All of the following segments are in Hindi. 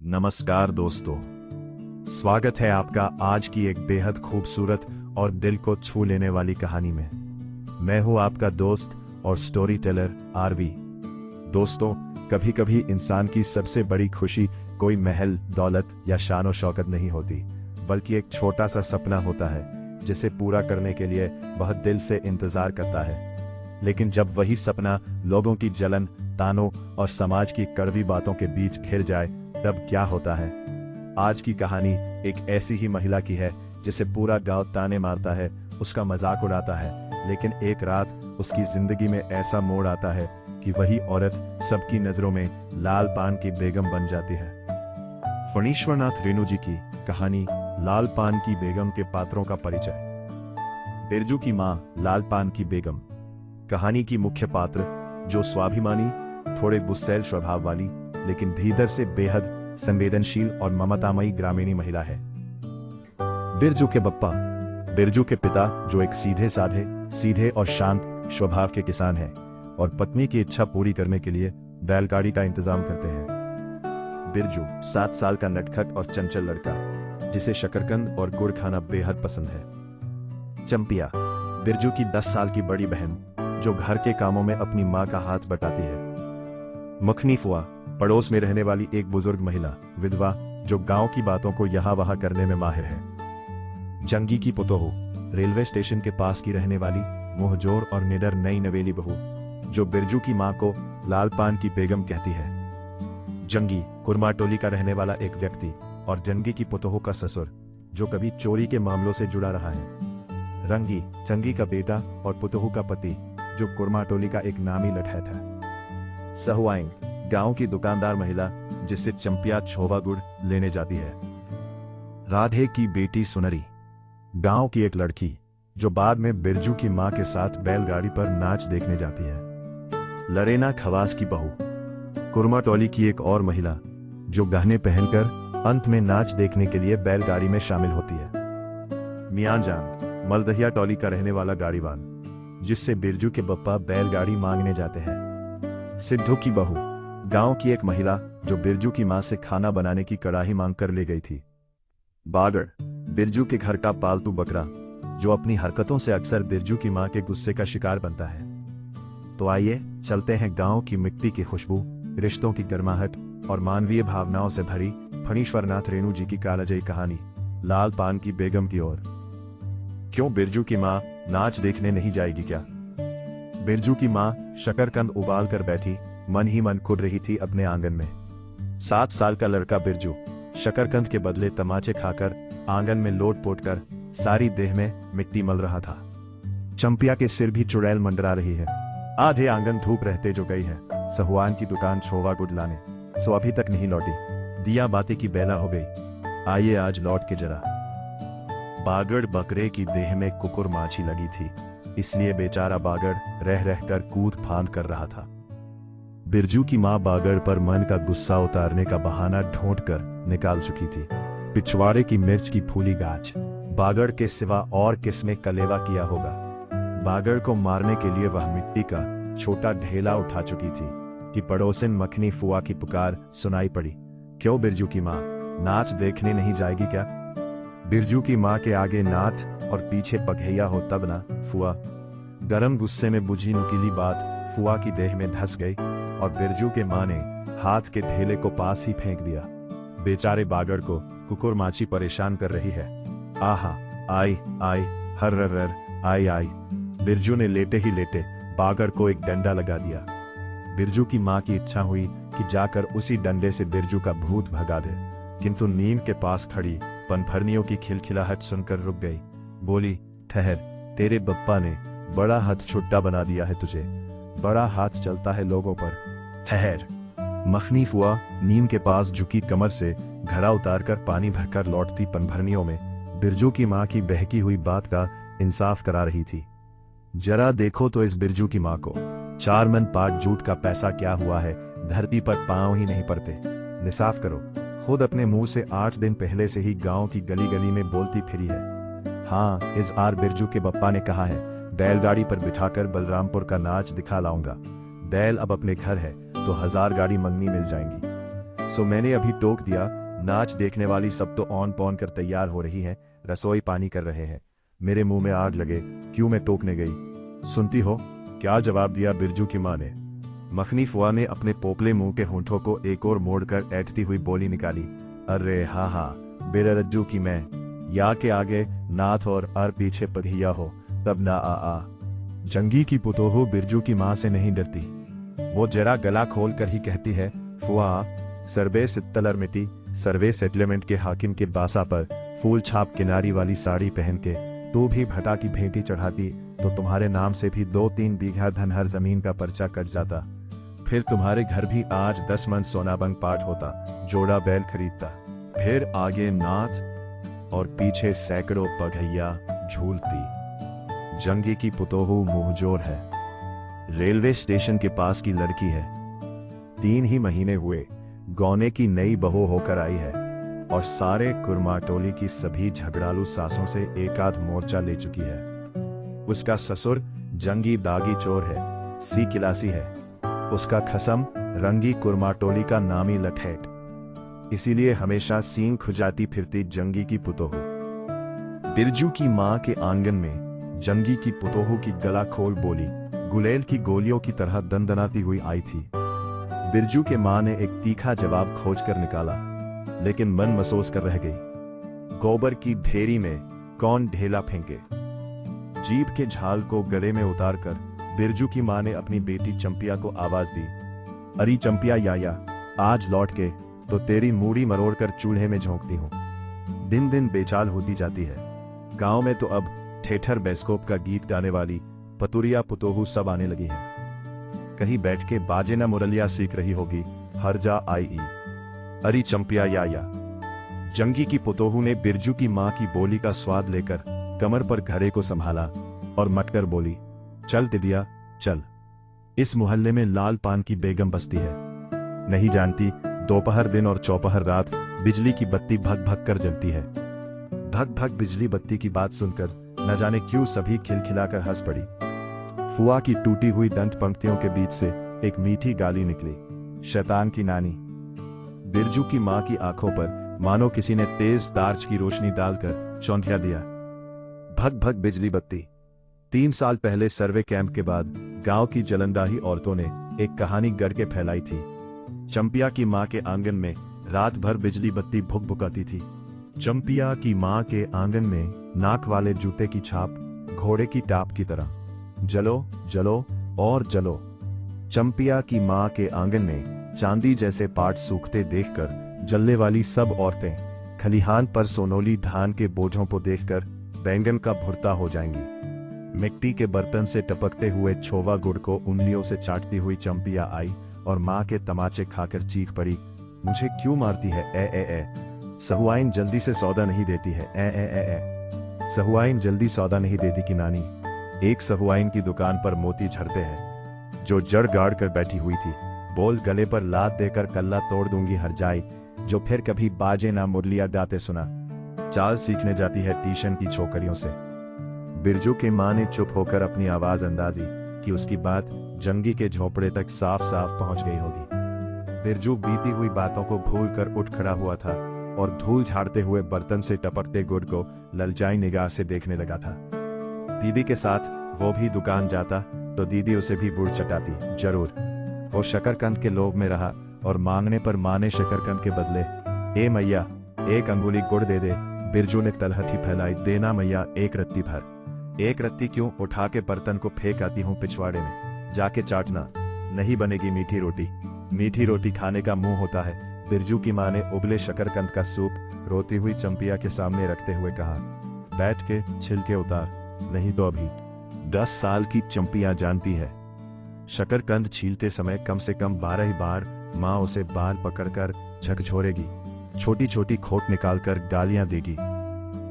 नमस्कार दोस्तों, स्वागत है आपका आज की एक बेहद खूबसूरत और दिल को छू लेने वाली कहानी में। मैं हूं आपका दोस्त और स्टोरी टेलर आरवी। दोस्तों, कभी कभी इंसान की सबसे बड़ी खुशी कोई महल, दौलत या शान और शौकत नहीं होती, बल्कि एक छोटा सा सपना होता है जिसे पूरा करने के लिए बहुत दिल से इंतजार करता है। लेकिन जब वही सपना लोगों की जलन, तानों और समाज की कड़वी बातों के बीच घिर जाए, तब क्या होता है। आज की कहानी एक ऐसी ही महिला की है जिसे पूरा गांव ताने मारता है, उसका मजाक उड़ाता है, लेकिन एक रात उसकी जिंदगी में ऐसा मोड़ आता है कि वही औरत सबकी नजरों में लाल पान की बेगम बन जाती है। फणीश्वरनाथ रेणु जी की कहानी लाल पान की बेगम के पात्रों का परिचय। बिरजू की मां लाल पान की बेगम। कहानी की मुख्य पात्र जो स्वाभिमानी, थोड़े गुस्सैल स्वभाव वाली, लेकिन भीतर से बेहद संवेदनशील और ममतामयी ग्रामीणी महिला है। बिरजू के बप्पा। बिरजू के पिता जो एक सीधे और शांत स्वभाव के किसान हैं और पत्नी की इच्छा पूरी करने के लिए बैलगाड़ी का इंतजाम करते हैं। बिरजू 7 साल का नटखट और चंचल लड़का जिसे शकरकंद और गुड़ खाना बेहद पसंद है। चंपिया, बिरजू की 10 साल की बड़ी बहन जो घर के कामों में अपनी मां का हाथ बटाती है। मखनी फुआ, पड़ोस में रहने वाली एक बुजुर्ग महिला विधवा जो गांव की बातों को यहाँ वहां करने में माहिर है। जंगी की पुतोहू, रेलवे स्टेशन के पास की रहने वाली मुंहजोर और निडर नई नवेली बहू जो बिरजू की मां को लाल पान की बेगम कहती है। जंगी, कुरमा टोली का रहने वाला एक व्यक्ति और जंगी की पुतोहू का ससुर जो कभी चोरी के मामलों से जुड़ा रहा है। रंगी, जंगी का बेटा और पुतोहू का पति जो कुरमा टोली का एक नामी लठैत है। सहुआइन, गांव की दुकानदार महिला जिससे चंपिया छोवा गुड़ लेने जाती है। राधे की बेटी सुनरी, गांव की एक लड़की जो बाद में बिरजू की मां के साथ बैलगाड़ी पर नाच देखने जाती है। लरेना खवास की बहू, कुरमा टोली की एक और महिला जो गहने पहनकर अंत में नाच देखने के लिए बैलगाड़ी में शामिल होती है। मियां जान, मलदहिया टोली का रहने वाला गाड़ीवान जिससे बिरजू के बप्पा बैलगाड़ी मांगने जाते हैं। सिद्धू की बहू, गांव की एक महिला जो बिरजू की मां से खाना बनाने की कड़ाही मांग कर ले गई थी। बागड़, बिरजू के घर का पालतू बकरा जो अपनी हरकतों से अक्सर बिरजू की मां के गुस्से का शिकार बनता है। तो आइए चलते हैं गांव की मिट्टी की खुशबू, रिश्तों की गर्माहट और मानवीय भावनाओं से भरी फणीश्वरनाथ रेणु जी की कालजयी कहानी लाल पान की बेगम की ओर। क्यों बिरजू की मां नाच देखने नहीं जाएगी क्या? बिरजू की मां शकरकंद उबाल कर बैठी मन ही मन खुद रही थी अपने आंगन में। 7 साल का लड़का बिरजू शकरकंद के बदले तमाचे खाकर आंगन में लोट पोट कर सारी देह में मिट्टी मल रहा था। चंपिया के सिर भी चुड़ैल मंडरा रही है। आधे आंगन धूप रहते जो गई है सहुआन की दुकान छोवा गुड़ लाने, सो अभी तक नहीं लौटी। दिया बाती की बेला हो गई, आइए आज लौट के जरा। बागड़ बकरे की देह में कुकुर माछी लगी थी, इसलिए बेचारा बागड़ रह रहकर कूद फांद कर रहा था। बिरजू की मां बागड़ पर मन का गुस्सा उतारने का बहाना ढूंढ कर निकाल चुकी थी। पिछवाड़े की मिर्च की फूली गाछ बागड़ के सिवा और किसने कलेवा किया होगा। बागड़ को मारने के लिए वह मिट्टी का छोटा ढेला उठा चुकी थी कि पड़ोसिन मखनी फुआ की पुकार सुनाई पड़ी। क्यों बिरजू की मां नाच देखने नहीं जाएगी क्या? बिरजू की मां के आगे नाथ और पीछे पघैया हो तब ना फुआ। गरम गुस्से में बुझी नुकीली बात फुआ की देह में धस गई और बिरजू के मां ने हाथ के ढेले को पास ही फेंक दिया। बेचारे बागड़ को कुकुर माछी परेशान कर रही है। आहा, आई आई, हर्र आई आई। बिरजू ने लेटे ही लेटे बागड़ को एक डंडा लगा दिया। बिरजू की मां की इच्छा हुई कि जाकर उसी डंडे से बिरजू का भूत भगा दे, किंतु नीम के पास खड़ी पनफरनियों की खिलखिलाहट सुनकर रुक गई। बोली, ठहर, तेरे बप्पा ने बड़ा हाथ छुट्टा बना दिया है तुझे। बड़ा हाथ चलता है लोगों पर, ठहर। मखनी फुआ नीम के पास झुकी कमर से घड़ा उतारकर पानी भरकर लौटती पनभरनियों में बिरजू की मां की बहकी हुई बात का इंसाफ करा रही थी। जरा देखो तो इस बिरजू की मां को, 4 मन पाट जूट का पैसा क्या हुआ है, धरती पर पांव ही नहीं पड़ते। निसाफ करो। खुद अपने मुंह से 8 दिन पहले से ही गांव की गली गली में बोलती फिरी है। हाँ, इस आर बिरजू के बप्पा ने कहा है बैलगाड़ी पर बिठाकर बलरामपुर का नाच दिखा लाऊंगा। बैल अब अपने घर है तो 1000 गाड़ी मंगनी मिल जाएंगी। सो मैंने अभी टोक दिया। नाच देखने वाली सब तो ऑन पॉन कर तैयार हो रही हैं, रसोई पानी कर रहे हैं। मेरे मुंह में आग लगे, क्यों मैं टोकने गई? सुनती हो? क्या जवाब दिया बिरजू की माँ ने। मखनी फुआ ने अपने पोपले मुंह के होंठों को एक और मोड़कर ऐठती हुई बोली निकाली, अरे हाँ हाँ, बेरज्जू की मैं, या के आगे नाथ और अर पीछे पधिया हो तब ना आ। जंगी की पुतोहू बिरजू की माँ से नहीं डरती। वो जरा गला खोल कर ही कहती है, फुआ, सर्वे सित्तलर मिट्टी सर्वे सेटलमेंट के हाकिम के बासा पर फूल छाप किनारी वाली साड़ी पहन के तू भी भटा की भेंटी चढ़ाती तो तुम्हारे नाम से भी 2-3 बीघा धनहर जमीन का पर्चा कट जाता। फिर तुम्हारे घर भी आज 10 मन सोनाबंग पाठ होता, जोड़ा बैल खरीदता। फिर आगे नाथ और पीछे सैकड़ों पगैया झूलती। जंगी की पुतोहू मुंहजोर है, रेलवे स्टेशन के पास की लड़की है। 3 ही महीने हुए गौने की नई बहू होकर आई है और सारे कुरमाटोली की सभी झगड़ालू सासों से एक आध मोर्चा ले चुकी है। उसका ससुर जंगी दागी चोर है, सी किलासी है। उसका खसम रंगी कुरमाटोली का नामी लठेट। इसीलिए हमेशा सींग खुजाती फिरती जंगी की पुतोहू। बिरजू की माँ के आंगन में जंगी की पुतोहू की गला खोल बोली गुलेल की गोलियों की तरह दंदनाती हुई आई थी। बिरजू के माँ ने एक तीखा जवाब खोज कर निकाला, लेकिन मन मसोस कर रह गई। गोबर की ढेरी में कौन ढेला फेंके। जीभ के झाल को गले में उतारकर बिरजू की माँ ने अपनी बेटी चंपिया को आवाज दी, अरे चंपिया याया, आज लौट के तो तेरी मूड़ी मरोड़कर चूल्हे में झोंकती हूँ। दिन दिन बेचाल होती जाती है। गांव में तो अब ठेठर बेस्कोप का गीत गाने वाली पतुरिया पुतोहू सब आने लगी है। कहीं बैठ के बाजे ना मुरलिया सीख रही होगी, हर जा आई। अरे चंपिया याया। जंगी की पुतोहू ने बिरजू की माँ की बोली का स्वाद लेकर कमर पर घड़े को संभाला और मटकर बोली, चल दिदिया चल। इस मोहल्ले में लाल पान की बेगम बसती है, नहीं जानती दोपहर दिन और चौपहर रात बिजली की बत्ती भग भग कर जलती है। भग भग बिजली बत्ती की बात सुनकर न जाने क्यों सभी खिलखिलाकर हंस पड़ी। फुआ की टूटी हुई दंत पंक्तियों के बीच से एक मीठी गाली निकली, शैतान की नानी। बिरजू की माँ की आंखों पर मानो किसी ने तेज टार्च की रोशनी डालकर चौंधिया दिया। भग भग बिजली बत्ती। 3 साल पहले सर्वे कैंप के बाद गांव की जलंदाही औरतों ने एक कहानी गढ़ के फैलाई थी। चंपिया की माँ के आंगन में रात भर बिजली बत्ती भुक-भुकाती थी। चंपिया की माँ के आंगन में नाक वाले जूते की छाप घोड़े की टाप की तरह, जलो जलो और जलो। चंपिया की माँ के आंगन में चांदी जैसे पाट सूखते देखकर जलने वाली सब औरतें खलिहान पर सोनोली धान के बोझों को देखकर बैंगन का भुर्ता हो जाएंगी। मिट्टी के बर्तन से टपकते हुए छोवा गुड़ को उंगलियों से चाटती हुई चंपिया आई और माँ के तमाचे खाकर चीख पड़ी, मुझे क्यों मारती है? ए सहुआइन जल्दी से सौदा नहीं देती है। ए सहुआइन जल्दी सौदा नहीं देती कि नानी। एक सहुआइन की दुकान पर मोती झरते हैं, जो जड़ गाड़ कर बैठी हुई थी। बोल गले पर लात देकर कल्ला तोड़ दूंगी हर जाए, जो फिर कभी बाजे ना मुरलिया गाते सुना। चाल सीखने जाती है ट्यूशन की छोकरियों से। बिरजू के माँ ने चुप होकर अपनी आवाज अंदाजी कि उसकी बात जंगी के झोपड़े तक साफ साफ पहुंच गई होगी। बिरजू बीती हुई बातों को भूलकर उठ खड़ा हुआ था और धूल झाड़ते हुए बर्तन से टपकते गुड़ को ललचाई निगाह से देखने लगा था। दीदी के साथ वो भी दुकान जाता तो दीदी उसे भी गुड़ चटाती जरूर। वो शकरकंद के लोभ में रहा और मांगने पर माँ ने शकरकंद के बदले, ए मैया 1 अंगुली गुड़ दे दे। बिरजू ने तलहथी फैलाई, देना मैया 1 रत्ती भर। 1 रत्ती क्यों? उठा के बर्तन को फेंक आती हूँ पिछवाड़े में, जाके चाटना, नहीं बनेगी मीठी रोटी। मीठी रोटी खाने का मुंह होता है। बिरजू की माँ ने उबले शकरकंद का सूप रोती हुई चंपिया के सामने रखते हुए कहा, बैठ के छिलके उतार, नहीं तो अभी। 10 साल की चंपिया जानती है, शकरकंद छीलते समय कम से कम 12 बार माँ उसे बाल पकड़कर झकझोरेगी, छोटी छोटी खोट निकालकर गालियां देगी।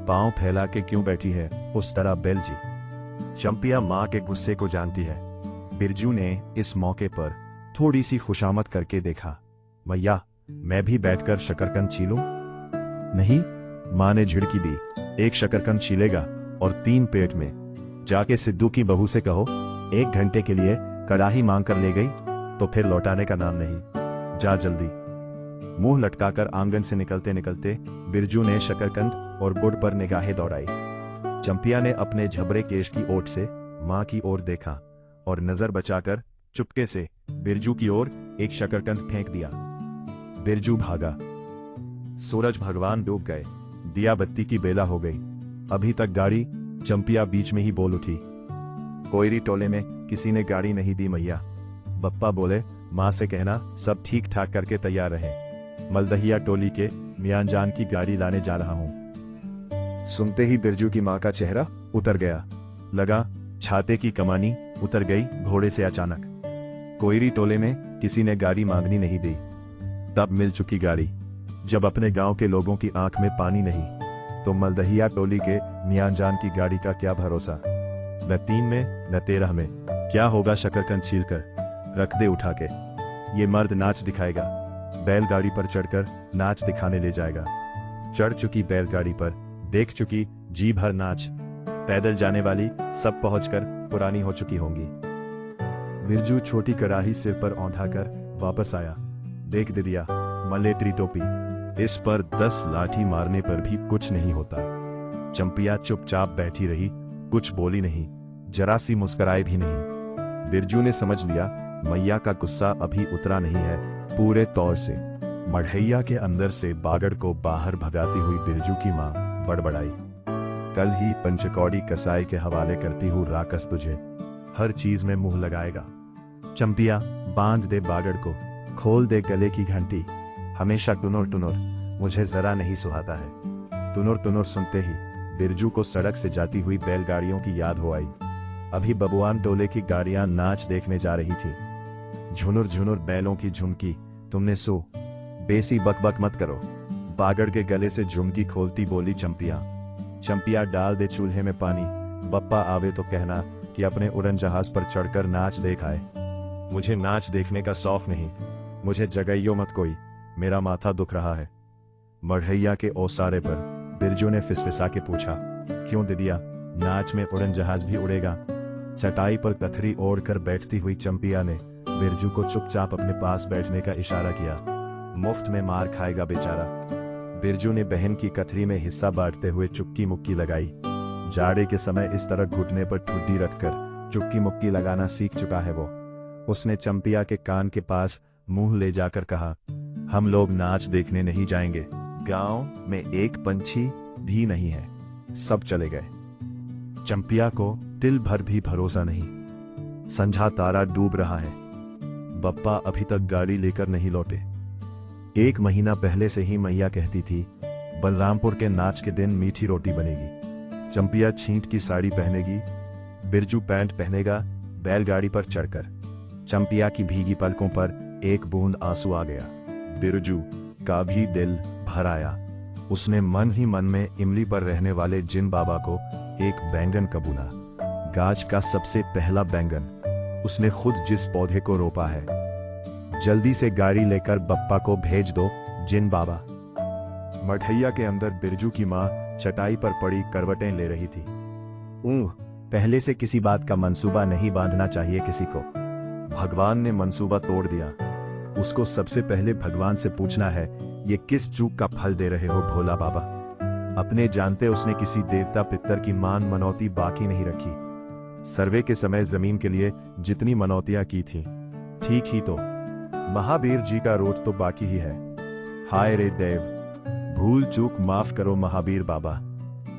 पांव फैला के क्यों बैठी है उस तरह बेल जी। चंपिया माँ के गुस्से को जानती है। बिरजू ने इस मौके पर थोड़ी सी खुशामद करके देखा, मैया मैं भी बैठकर शकरकंद छीलूं? नहीं, माँ ने झिड़की दी, 1 शकरकंद छीलेगा और 3 पेट में। जाके सिद्धू की बहू से कहो 1 घंटे के लिए कड़ाही मांग कर ले गई तो फिर लौटाने का नाम नहीं। जा जल्दी। मुंह लटकाकर आंगन से निकलते निकलते बिरजू ने शकरकंद और गुड़ पर निगाहें दौड़ाई। चंपिया ने अपने झबरे केश की ओट से मां की ओर देखा और नजर बचाकर चुपके से बिरजू की ओर एक शकरकंद फेंक दिया। बिरजू भागा। सूरज भगवान डूब गए, दिया बत्ती की बेला हो गई। अभी तक गाड़ी। चंपिया बीच में ही बोल उठी। कोयरी टोले में किसी ने गाड़ी नहीं दी मैया। बप्पा बोले माँ से कहना सब ठीक ठाक करके तैयार रहे। मलदहिया टोली के मियांजान की गाड़ी लाने जा रहा हूँ। सुनते ही बिरजू की माँ का चेहरा उतर गया। लगा छाते की कमानी उतर गई घोड़े से अचानक। कोयरी टोले में किसी ने गाड़ी मांगनी नहीं दी, तब मिल चुकी गाड़ी। जब अपने गांव के लोगों की आंख में पानी नहीं, तो मलदहिया टोली के मियांजान की गाड़ी का क्या भरोसा। न 3 में न 13 में क्या होगा। शकरकंद छीलकर रख दे उठा के। ये मर्द नाच दिखाएगा। बैलगाड़ी पर चढ़कर नाच दिखाने ले जाएगा। चढ़ चुकी बैलगाड़ी पर, देख चुकी जी भर नाच। पैदल जाने वाली सब पहुंचकर पुरानी हो चुकी होंगी। बिरजू छोटी कड़ाही सिर पर औंधा कर वापस आया। देख दिदिया, मलेटरी टोपी, इस पर 10 लाठी मारने पर भी कुछ नहीं होता। चंपिया चुपचाप बैठी रही, कुछ बोली नहीं, जरा सी मुस्कुराई भी नहीं। बिरजू ने समझ लिया मैया का गुस्सा अभी उतरा नहीं है पूरे तौर से। मढ़ैया के अंदर से बागड़ को बाहर भगाती हुई बिरजू की मां बड़बड़ाई। कल ही पंचकौड़ी कसाई के हवाले करती हूँ राकस तुझे, हर चीज में मुंह लगाएगा। चंपिया बांध दे बागड़ को, खोल दे गले की घंटी। हमेशा टुनुर टुनुर, मुझे जरा नहीं सुहाता है। टुनुर टुनुर सुनते ही बिरजू को सड़क से जाती हुई बैलगाड़ियों की याद हो आई। अभी बबुआन टोले की गाड़ियां नाच देखने जा रही थी। झुनुर झुनुर बैलों की झुमकी, तुमने सो बेसी बकबक मत करो। बागड़ के गले से झुमकी खोलती बोली चंपिया। चंपिया डाल दे चूल्हे में पानी, बप्पा आवे तो कहना कि अपने उड़न जहाज पर चढ़कर नाच देख आए। मुझे नाच देखने का शौक नहीं, मुझे जगाइयो मत कोई, मेरा माथा दुख रहा है। मढ़ैया के ओसारे पर बिरजू ने फिसफिसा के पूछा, क्यों दिदिया, नाच में उड़न जहाज भी उड़ेगा? चटाई पर कथरी ओढ़कर बैठती हुई चंपिया ने बिरजू को चुपचाप अपने पास बैठने का इशारा किया। मुफ्त में मार खाएगा बेचारा। बिरजू ने बहन की कथरी में हिस्सा बांटते हुए चुक्की मुक्की लगाई। जाड़े के समय इस तरह घुटने पर ठुड्डी रखकर चुक्की मुक्की लगाना सीख चुका है वो। उसने चंपिया के कान के पास मुंह ले जाकर कहा, हम लोग नाच देखने नहीं जाएंगे। गांव में एक पंछी भी नहीं है, सब चले गए। चंपिया को तिल भर भी भरोसा नहीं। संझा तारा डूब रहा है। बप्पा अभी तक गाड़ी लेकर नहीं लौटे। 1 महीना पहले से ही मैया कहती थी बलरामपुर के नाच के दिन मीठी रोटी बनेगी। चंपिया छींट की साड़ी पहनेगी, बिरजू पैंट पहनेगा। बैलगाड़ी पर चढ़कर चंपिया की भीगी पलकों पर एक बूंद आंसू आ गया। बिरजू का भी दिल भर आया। उसने मन ही मन में इमली पर रहने वाले जिन बाबा को एक बैंगन कबूला। गाज का सबसे पहला बैंगन, उसने खुद जिस पौधे को रोपा है। जल्दी से गाड़ी लेकर बप्पा को भेज दो जिन बाबा। मढ़ैया के अंदर बिरजू की माँ चटाई पर पड़ी करवटें ले रही थी। पहले से किसी बात का मंसूबा नहीं बांधना चाहिए किसी को। भगवान ने मंसूबा तोड़ दिया। उसको सबसे पहले भगवान से पूछना है, ये किस चूक का फल दे रहे हो भोला बाबा? अपने जानते उसने किसी देवता पितर की मान मनौती बाकी नहीं रखी। सर्वे के समय जमीन के लिए जितनी मनौतियां की थी, ठीक ही तो महावीर जी का रोट तो बाकी ही है। हाय रे देव, भूल चूक माफ करो महावीर बाबा।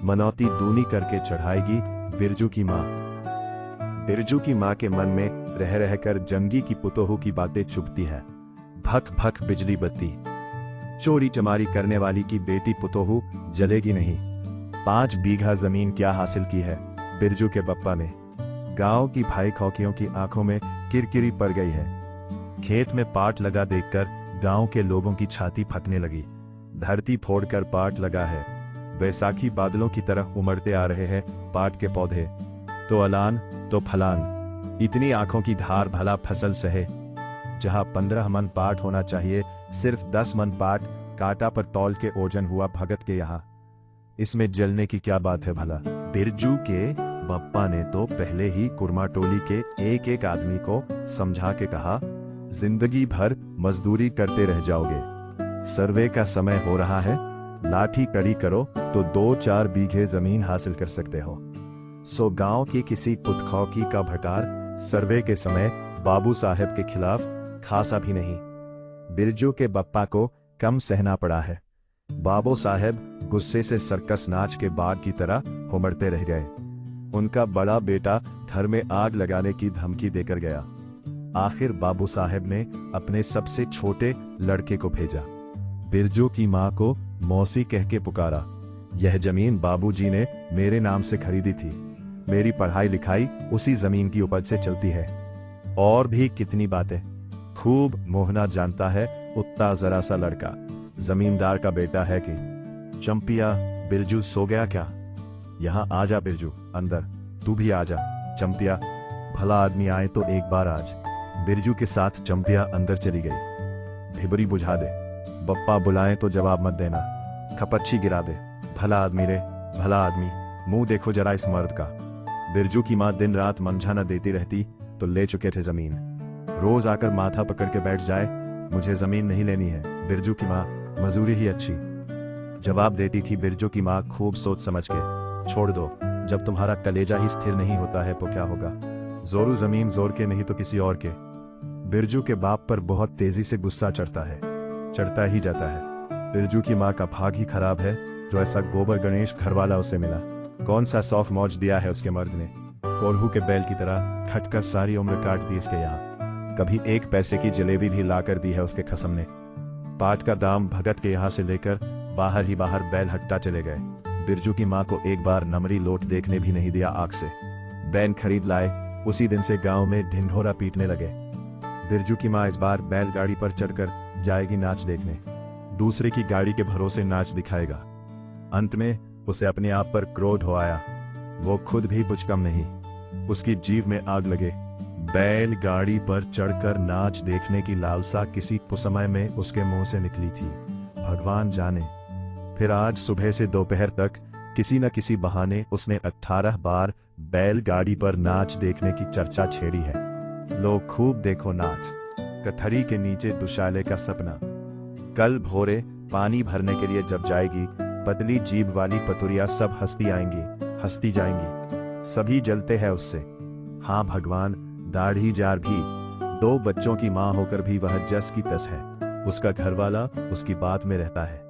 मनौती दूनी करके चढ़ाएगी बिरजू की माँ। बिरजू की माँ के मन में रह रहकर जंगी की पुतोहू की बातें चुभती है। भक भक बिजली बत्ती, चोरी चमारी करने वाली की बेटी पुतोहू जलेगी नहीं। 5 बीघा जमीन क्या हासिल की है बिरजू के बप्पा ने। गांव की भाई खौकियों की आंखों में किरकिरी पड़ गई है। खेत में पाट लगा देखकर गांव के लोगों की छाती फटने लगी। धरती फोड़कर पाट लगा है। वैसाखी बादलों की तरह उमड़ते आ रहे हैं पाट के पौधे, तो अलान तो फलान। इतनी आंखों की धार भला फसल सहे। जहां 15 मन पाट होना चाहिए, सिर्फ 10 मन पाट काटा पर तौल के ओजन हुआ भगत के यहाँ। इसमें जलने की क्या बात है भला? बिरजू के बप्पा ने तो पहले ही कुरमा टोली के एक एक आदमी को समझा के कहा, जिंदगी भर मजदूरी करते रह जाओगे, सर्वे का समय हो रहा है, लाठी कड़ी करो तो 2-4 बीघे जमीन हासिल कर सकते हो। सो गांव की किसी कुतखौकी का भटार सर्वे के समय बाबू साहब के खिलाफ खासा भी नहीं। बिरजू के बप्पा को कम सहना पड़ा है। बाबू साहब गुस्से से सर्कस नाच के बाघ की तरह उमड़ते रह गए। उनका बड़ा बेटा घर में आग लगाने की धमकी देकर गया। आखिर बाबू साहब ने अपने सबसे छोटे लड़के को भेजा। बिरजू की माँ को मौसी कह के पुकारा। यह जमीन बाबूजी ने मेरे नाम से खरीदी थी। मेरी पढ़ाई लिखाई उसी जमीन की उपज से चलती है। और भी कितनी बातें। खूब मोहना जानता है उतना जरा सा लड़का जमींदार का बेटा है कि। चंपिया, बिरजू सो गया क्या? यहाँ आ जा बिरजू, अंदर। तू भी आ जा चंपिया, भला आदमी आए तो एक बार आज। बिरजू के साथ चंपिया अंदर चली गई। ढिबरी बुझा दे, बप्पा बुलाएं तो जवाब मत देना, खपच्ची गिरा दे। भला आदमी रे, भला आदमी, मुंह देखो जरा इस मर्द का। बिरजू की माँ दिन रात मंझाना देती रहती तो ले चुके थे जमीन। रोज आकर माथा पकड़ के बैठ जाए, मुझे जमीन नहीं लेनी है। बिरजू की माँ, मजूरी ही अच्छी, जवाब देती थी। बिरजू की माँ खूब सोच समझ के, छोड़ दो, जब तुम्हारा कलेजा ही स्थिर नहीं होता है तो क्या होगा। जोरू जमीन जोर के नहीं तो किसी और के। बिरजू के बाप पर बहुत तेजी से गुस्सा चढ़ता है, चढ़ता ही जाता है। बिरजू की माँ का भाग ही खराब है जो ऐसा गोबर गणेश घरवाला उसे मिला। कौन सा सौफ मौज दिया है उसके मर्द ने। कोल्हू के बैल की तरह खटकर सारी उम्र काट दी इसके यहाँ। कभी 1 पैसे की जलेबी भी ला कर दी है उसके खसम ने। पाट का दाम भगत के यहाँ से लेकर बाहर ही बाहर बैल हट्टा चले गए। बिरजू की माँ को एक बार नमरी लोट देखने भी नहीं दिया आंख से। बैल खरीद लाए, उसी दिन से गांव में ढिंढोरा पीटने लगे। बिरजू की माँ इस बार बैलगाड़ी पर चढ़कर जाएगी नाच देखने। दूसरे की गाड़ी के भरोसे नाच दिखाएगा। अंत में उसे अपने आप पर क्रोध हो आया। वो खुद भी कुछ कम नहीं, उसकी जीभ में आग लगे। बैलगाड़ी पर चढ़कर नाच देखने की लालसा किसी समय में उसके मुंह से निकली थी, भगवान जाने। फिर आज सुबह से दोपहर तक किसी न किसी बहाने उसने 18 बार बैलगाड़ी पर नाच देखने की चर्चा छेड़ी है। लो खूब देखो नाच, कथरी के नीचे दुशाले का सपना। कल भोरे पानी भरने के लिए जब जाएगी, पतली जीभ वाली पतुरिया सब हंसती आएंगी, हंसती जाएंगी। सभी जलते हैं उससे। हाँ भगवान, दाढ़ी जार भी, 2 बच्चों की माँ होकर भी वह जस की तस है। उसका घरवाला उसकी बात में रहता है।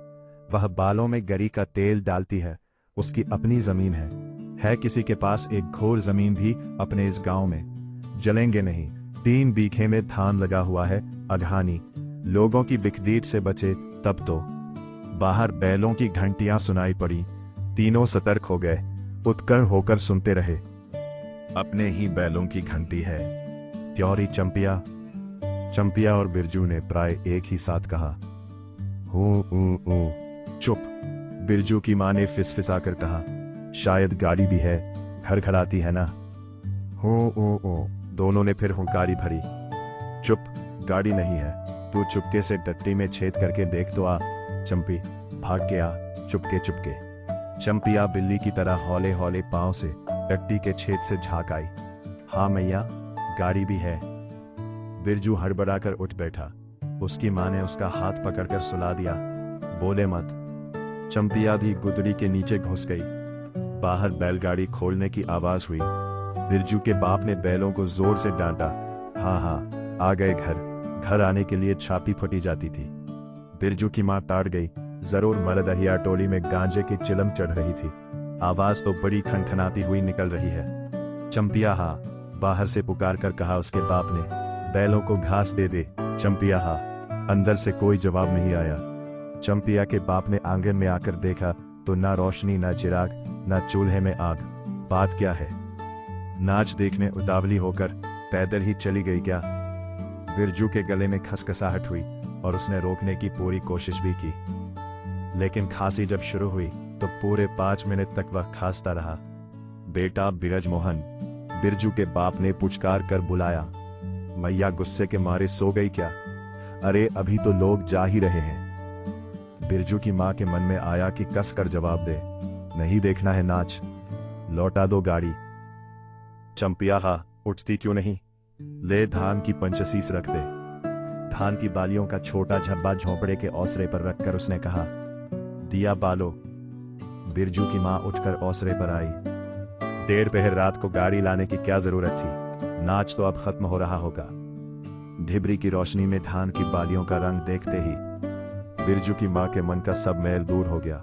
वह बालों में गरी का तेल डालती है। उसकी अपनी जमीन है किसी के पास एक घोर जमीन भी अपने इस गांव में। जलेंगे नहीं, 3 बीघे में धान लगा हुआ है, अघानी। लोगों की बिखदीट से बचे तब तो। बाहर बैलों की घंटियां सुनाई पड़ी। तीनों सतर्क हो गए, उत्कर्ण होकर सुनते रहे। अपने ही बैलों की घंटी है, त्योरी चंपिया। चंपिया और बिरजू ने प्राय एक ही साथ कहा, चुप। बिरजू की मां ने फिसफिसाकर कहा, शायद गाड़ी भी है, घर खड़ाती है ना। ओ। दोनों ने फिर हुंकारी भरी। चुप, गाड़ी नहीं है। तू चुपके से टट्टी में छेद करके देख तो आ। चंपी, भाग के आ, चुपके चुपके। चंपिया बिल्ली की तरह हौले हौले पांव से टट्टी के छेद से झांक आई। हाँ मैया, गाड़ी भी है। बिरजू हड़बड़ाकर उठ बैठा। उसकी मां ने उसका हाथ पकड़कर सुला दिया। बोले मत। चंपिया भी गुदड़ी के नीचे घुस गई। बाहर बैलगाड़ी खोलने की आवाज हुई। बिरजू के बाप ने बैलों को जोर से डांटा। हाँ, आ गए घर आने के लिए छापी फटी जाती थी। बिरजू की मां ताड़ गई। जरूर मरदहिया टोली में गांजे की चिलम चढ़ रही थी। आवाज तो बड़ी खनखनाती हुई निकल रही है। चंपिया हाँ, बाहर से पुकार कर कहा उसके बाप ने, बैलों को घास दे दे। चंपिया हाँ। अंदर से कोई जवाब नहीं आया। चंपिया के बाप ने आंगन में आकर देखा तो ना रोशनी, ना चिराग, ना चूल्हे में आग। बात क्या है? नाच देखने उतावली होकर पैदल ही चली गई क्या? बिरजू के गले में खसखसाहट हुई और उसने रोकने की पूरी कोशिश भी की, लेकिन खांसी जब शुरू हुई तो पूरे 5 मिनट तक वह खांसता रहा। बेटा बिरज मोहन, बिरजू के बाप ने पुचकार कर बुलाया। मैया गुस्से के मारे सो गई क्या? अरे अभी तो लोग जा ही रहे हैं। बिरजू की मां के मन में आया कि कस कर जवाब दे, नहीं देखना है नाच, लौटा दो गाड़ी। चंपिया हा, उठती क्यों नहीं? ले धान की पंचसीस रख दे। धान की बालियों का छोटा झब्बा झोंपड़े के ओसरे पर रखकर उसने कहा, दिया बालो। बिरजू की माँ उठकर ओसरे पर आई। देर पहर रात को गाड़ी लाने की क्या जरूरत थी, नाच तो अब खत्म हो रहा होगा। ढिबरी की रोशनी में धान की बालियों का रंग देखते ही बिरजू की माँ के मन का सब मैल दूर हो गया।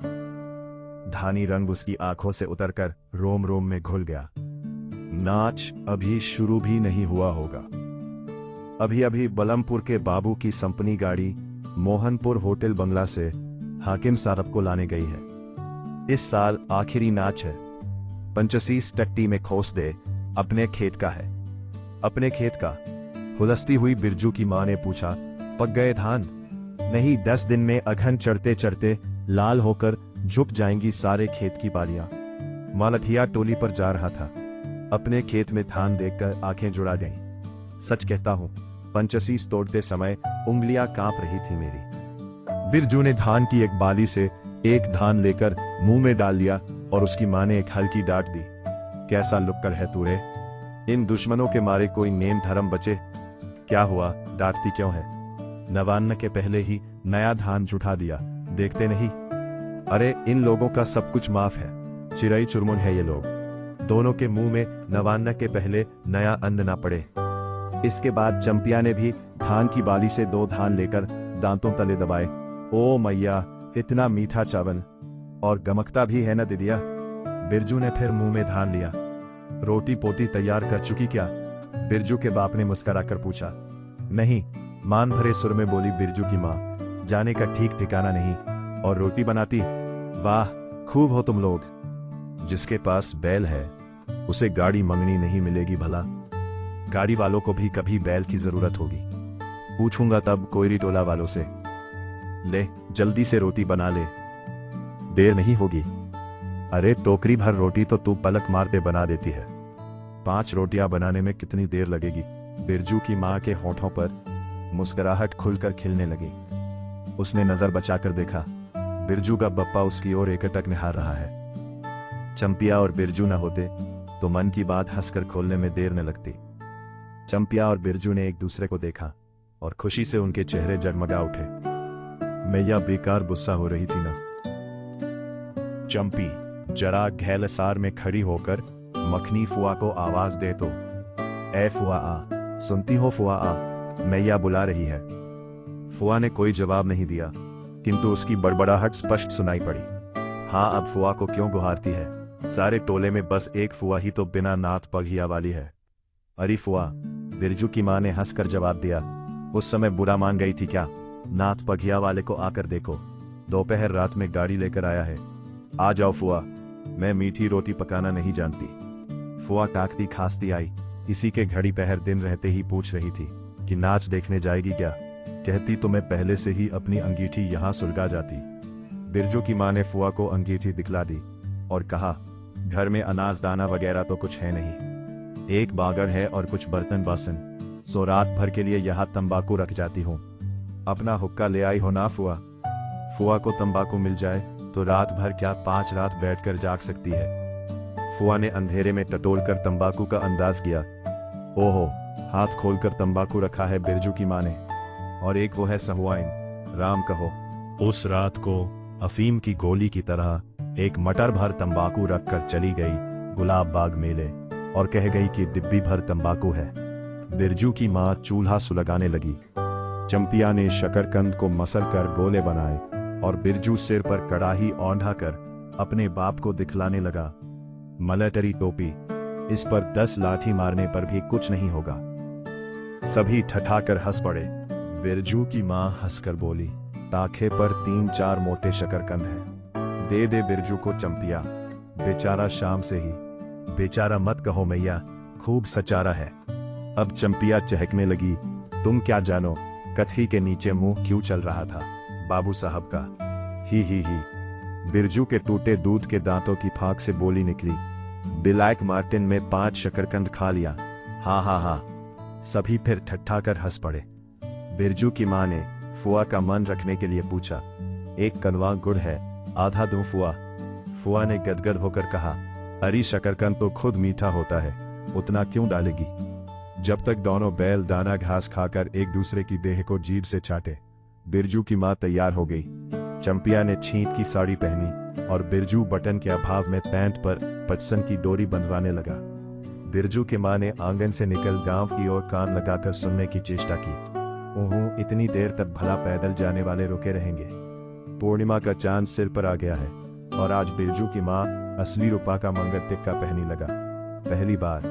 धानी रंग उसकी आंखों से उतरकर रोम रोम में घुल गया। नाच अभी शुरू भी नहीं हुआ होगा। अभी अभी बलमपुर के बाबू की संपनी गाड़ी मोहनपुर होटल बंगला से हाकिम साहब को लाने गई है। इस साल आखिरी नाच है। 25 टट्टी में खोस दे, अपने खेत का है। अपने खेत का? हुलसती हुई बिरजू की मां ने पूछा, पक गए धान? नहीं, 10 दिन में अघन चढ़ते चढ़ते लाल होकर झुक जाएंगी सारे खेत की बालियां। मालठिया टोली पर जा रहा था। अपने खेत में धान देखकर आंखें जुड़ा गईं। सच कहता हूं, 25 तोड़ते समय उंगलियां कांप रही थी मेरी। बिरजू ने धान की एक बाली से एक धान लेकर मुंह में डाल लिया और उसकी मां ने एक हल्की डांट दी। कैसा लुक्कड़ है तू रे? इन दुश्मनों के मारे कोई नेम धर्म बचे? क्या हुआ, डांटती क्यों है? नवान्न के पहले ही नया धान जुटा दिया, देखते नहीं? अरे इन लोगों का सब कुछ माफ है, चिरई चुरमुन है ये लोग। दोनों के मुंह में नवान्न के पहले नया अन्न ना पड़े। इसके बाद चंपिया ने भी धान की बाली से 2 धान लेकर दांतों तले दबाए। ओ मैया, इतना मीठा चावल, और गमकता भी है ना दिदिया। बिरजू ने फिर मुंह में धान लिया। रोटी पोटी तैयार कर चुकी क्या? बिरजू के बाप ने मुस्कुराकर पूछा। नहीं, मान भरे सुर में बोली बिरजू की माँ। जाने का ठीक ठिकाना नहीं, और रोटी बनाती? वाह, खूब हो तुम लोग। जिसके पास बैल है उसे गाड़ी मंगनी नहीं मिलेगी भला। गाड़ी वालों को भी कभी बैल की जरूरत होगी। पूछूंगा तब कोयरी टोला वालों से। ले जल्दी से रोटी बना ले, देर नहीं होगी। अरे टोकरी भर रोटी तो तू पलक मारते बना देती है। 5 रोटियां बनाने में कितनी देर लगेगी? बिरजू की मां के होठों पर मुस्कुराहट खुलकर खिलने लगी। उसने नजर बचाकर देखा, बिरजू का बप्पा उसकी ओर एकटक निहार रहा है। चंपिया और बिरजू न होते तो मन की बात हंसकर खोलने में देर न लगती। चंपिया और बिरजू ने एक दूसरे को देखा और खुशी से उनके चेहरे जगमगा उठे। मैया बेकार गुस्सा हो रही थी ना। चंपी जरा घैलसार में खड़ी होकर मखनी फुआ को आवाज दे तो। ए फुआ आ, सुनती हो फुआ आ, मैया बुला रही है। फुआ ने कोई जवाब नहीं दिया, किंतु उसकी बड़बड़ाहट स्पष्ट सुनाई पड़ी। हाँ, अब फुआ को क्यों गुहारती है? सारे टोले में बस एक फुआ ही तो बिना नाथ पघिया वाली है। अरे फुआ, बिरजू की मां ने हंसकर जवाब दिया। उस समय बुरा मान गई थी क्या? नाथ पघिया वाले को आकर देखो, दोपहर रात में गाड़ी लेकर आया है। आ जाओ फुआ, मैं मीठी रोटी पकाना नहीं जानती। फुआ काकती खांसती आई। इसी के घड़ी पहर दिन रहते ही पूछ रही थी कि नाच देखने जाएगी क्या। कहती तो मैं पहले से ही अपनी अंगीठी यहाँ सुलगा जाती। बिरजू की मां ने फुआ को अंगीठी दिखला दी और कहा, घर में अनाज दाना वगैरह तो कुछ है नहीं, एक बागड़ है और कुछ बर्तन बासन, सो रात भर के लिए यहाँ तंबाकू रख जाती हूँ। अपना हुक्का ले आई हो ना फुआ? फुआ को तंबाकू मिल जाए तो रात भर क्या 5 रात बैठकर जाग सकती है। फुआ ने अंधेरे में टटोलकर तंबाकू का अंदाज किया। ओहो, हाथ खोलकर तंबाकू रखा है बिरजू की मां ने, और एक वो है सहुआइन, राम कहो। उस रात को अफीम की गोली की तरह एक मटर भर तंबाकू रखकर चली गई गुलाब बाग मेले और कह गई कि डिब्बी भर तंबाकू है। बिरजू की मां चूल्हा सुलगाने लगी। चंपिया ने शकरकंद को मसल कर गोले बनाए और बिरजू सिर पर कड़ाही औंधा कर अपने बाप को दिखलाने लगा। मलटरी टोपी, इस पर 10 लाठी मारने पर भी कुछ नहीं होगा। सभी ठठाकर हंस पड़े। बिरजू की मां हंसकर बोली, ताखे पर 3-4 मोटे शकरकंद हैं, दे दे बिरजू को चंपिया, बेचारा शाम से ही। बेचारा मत कहो मैया, खूब सचारा है। अब चंपिया चहकने लगी। तुम क्या जानो कथी के नीचे मुंह क्यों चल रहा था बाबू साहब का। ही। बिरजू के टूटे दूध के दांतों की फाक से बोली निकली, ब्लैक मार्टिन में 5 शकरकंद खा लिया। हाँ। सभी फिर ठट्ठा कर हंस पड़े। बिरजू की मां ने फुआ का मन रखने के लिए पूछा, 1 कनवा गुड़ है, आधा दूं फुआ? फुआ ने गदगद होकर कहा, अरे शकरकंद तो खुद मीठा होता है, उतना क्यों डालेगी? जब तक दोनों बैल दाना घास खाकर एक दूसरे की देह को जीभ से चाटे। बिरजू की माँ तैयार हो गई। चंपिया ने छींट की साड़ी पहनी और बिरजू बटन के अभाव में पैंट पर पटसन की डोरी बंधवाने लगा। बिरजू की माँ ने आंगन से निकल गांव की ओर कान लगाकर सुनने की चेष्टा की। ओह, इतनी देर तक भला पैदल जाने वाले रुके रहेंगे। पूर्णिमा का चांद सिर पर आ गया है और आज बिरजू की माँ असली रूपा का मंगल टिक्का पहनी लगा। पहली बार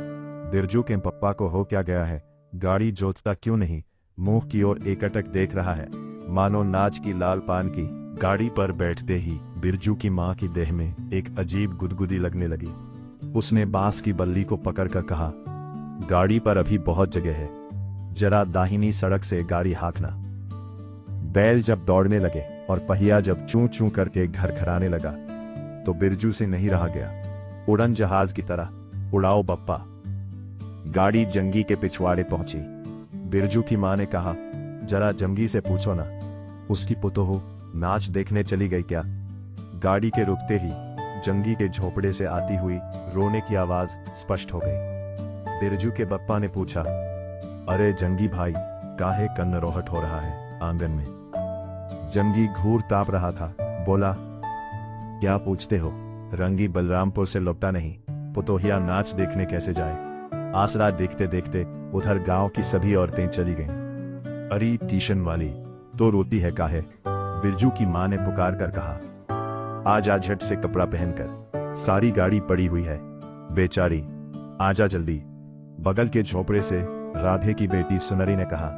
बिरजू के पप्पा को हो क्या गया है, गाड़ी जोतता क्यों नहीं, मुंह की ओर एकटक देख रहा है मानो नाच की लाल पान की। गाड़ी पर बैठते ही बिरजू की माँ की देह में एक अजीब गुदगुदी लगने लगी। उसने बांस की बल्ली को पकड़कर कहा, गाड़ी पर अभी बहुत जगह है, जरा दाहिनी सड़क से गाड़ी हाँकना। बैल जब दौड़ने लगे और पहिया जब चूं चूं करके घर घराने लगा तो बिरजू से नहीं रहा गया। उड़न जहाज की तरह उड़ाओ बप्पा। गाड़ी जंगी के पिछवाड़े पहुंची। बिरजू की माँ ने कहा, जरा जंगी से पूछो ना, उसकी पुतोहू नाच देखने चली गई क्या। गाड़ी के रुकते ही जंगी के झोपड़े से आती हुई रोने की आवाज स्पष्ट हो गई। बिरजू के बप्पा ने पूछा, अरे जंगी भाई, काहे कन्नरोहट हो रहा है आंगन में। जंगी घूर ताप रहा था, बोला, क्या पूछते हो, रंगी बलरामपुर से लौटा नहीं, पुतोहिया नाच देखने कैसे जाए। आसरा देखते देखते उधर गांव की सभी औरतें चली गईं। अरे ट्यूशन वाली, तो रोती है काहे, बिरजू की माँ ने पुकार कर कहा। आजा झट से कपड़ा पहनकर, सारी गाड़ी पड़ी हुई है, बेचारी, आजा जल्दी। बगल के झोपड़े से राधे की बेटी सुनरी ने कहा,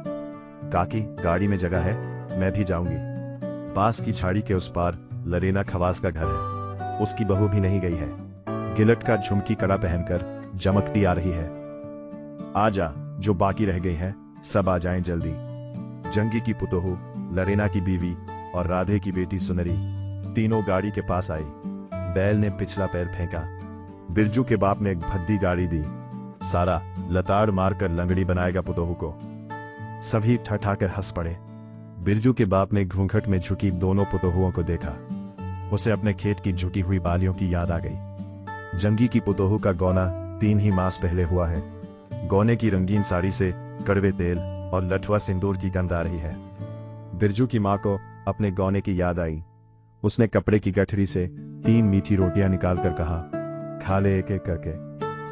काकी गाड़ी में जगह है, मैं भी जाऊंगी। पास की झाड़ी के उस पार लरेना खवास का घर है, उसकी बहू भी नहीं गई है, गिलट का झुमकी कड़ा पहनकर जमकती आ रही है। आजा, जो बाकी रह गई है सब आ जाएं जल्दी। जंगी की पुतोहू, लरेना की बीवी और राधे की बेटी सुनरी तीनों गाड़ी के पास आई। बैल ने पिछला पैर फेंका। बिरजू के बाप ने एक भद्दी गाड़ी दी। सारा लताड़ मारकर लंगड़ी बनाएगा पुतोहू को। सभी ठठाकर हंस पड़े। बिरजू के बाप ने घूंघट में झुकी दोनों पुतोहुओं को देखा। उसे अपने खेत की झुकी हुई बालियों की याद आ गई। जंगी की पुतोहू का गौना 3 ही मास पहले हुआ है। गौने की रंगीन साड़ी से कड़वे तेल और लठवा सिंदूर की गंध आ रही है। बिरजू की माँ को अपने गौने की याद आई। उसने कपड़े की गठरी से 3 मीठी रोटियां निकालकर कहा, खा ले एक एक करके,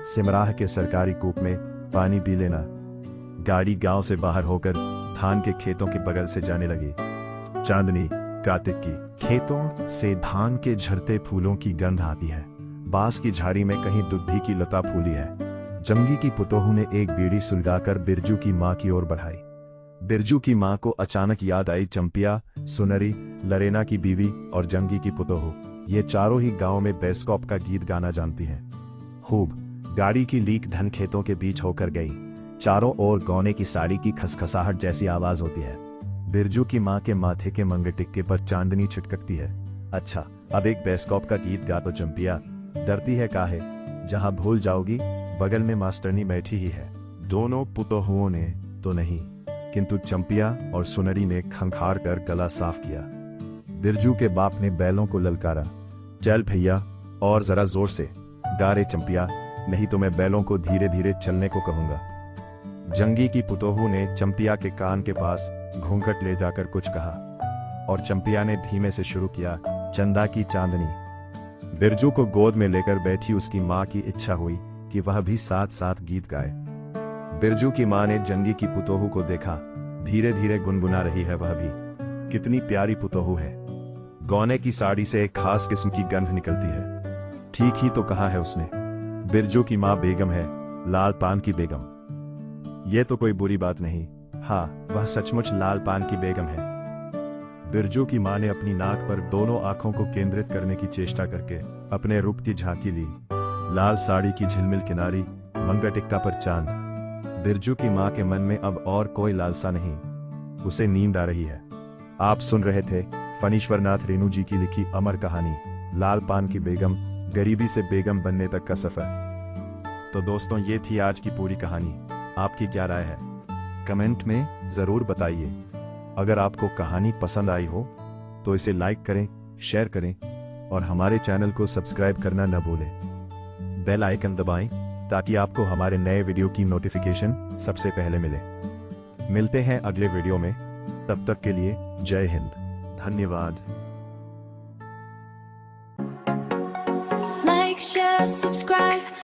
सिमराह के सरकारी कूप में पानी पी लेना। गाड़ी गांव से बाहर होकर धान के खेतों के बगल से जाने लगी। चांदनी कार्तिक की खेतों से धान के झरते फूलों की गंध आती है। बांस की झाड़ी में कहीं दुद्धि की लता फूली है। जंगी की पुतोहू ने एक बीड़ी सुलगाकर बिरजू की माँ की ओर बढ़ाई। बिरजू की माँ को अचानक याद आई चंपिया, सुनरी, लरेना की बीवी और जंगी की पुतोहू। ये चारों ही गांव में बेस्कॉप का गीत गाना जानती हैं। खूब गाड़ी की लीक धन खेतों के बीच होकर गई। चारों ओर गौने की साड़ी की खसखसाहट जैसी आवाज होती है। बिरजू की माँ के माथे के मंगे टिक्के पर चांदनी छिटकती है। अच्छा, अब एक बेस्कॉप का गीत गा तो चंपिया, डरती है काहे, जहां भूल जाओगी बगल में मास्टरनी बैठी ही है। दोनों पुतोहुओं ने तो नहीं, किंतु चंपिया और सुनरी ने खंखार कर गला साफ किया। बिरजू के बाप ने बैलों को ललकारा, चल भैया और जरा जोर से गा रे चंपिया, नहीं तो मैं बैलों को धीरे धीरे चलने को कहूंगा। जंगी की पुतोहू ने चंपिया के कान के पास घूंघट ले जाकर कुछ कहा और चंपिया ने धीमे से शुरू किया, चंदा की चांदनी। बिरजू को गोद में लेकर बैठी उसकी माँ की इच्छा हुई कि वह भी साथ साथ गीत गाए। बिरजू की माँ ने जंगी की पुतोहू को देखा, धीरे धीरे गुनगुना रही है वह भी। कितनी प्यारी पुतोहू है। गौने की साड़ी से एक खास किस्म की गंध निकलती है। ठीक ही तो कहा है उसने, बिरजू की माँ बेगम है, लाल पान की बेगम। ये तो कोई बुरी बात नहीं, हाँ वह सचमुच लाल पान की बेगम है। बिरजू की माँ ने अपनी नाक पर दोनों आंखों को केंद्रित करने की चेष्टा करके अपने रूप की झांकी ली। लाल साड़ी की झिलमिल किनारी, मंगा टिक्का पर चांद। बिरजू की माँ के मन में अब और कोई लालसा नहीं, उसे नींद आ रही है। आप सुन रहे थे फणीश्वरनाथ रेणु जी की लिखी अमर कहानी लाल पान की बेगम, गरीबी से बेगम बनने तक का सफर। तो दोस्तों, ये थी आज की पूरी कहानी। आपकी क्या राय है, कमेंट में जरूर बताइए। अगर आपको कहानी पसंद आई हो तो इसे लाइक करें, शेयर करें और हमारे चैनल को सब्सक्राइब करना न भूलें। बेल आइकन दबाएं ताकि आपको हमारे नए वीडियो की नोटिफिकेशन सबसे पहले मिले। मिलते हैं अगले वीडियो में, तब तक के लिए जय हिंद, धन्यवाद। Like, share, subscribe.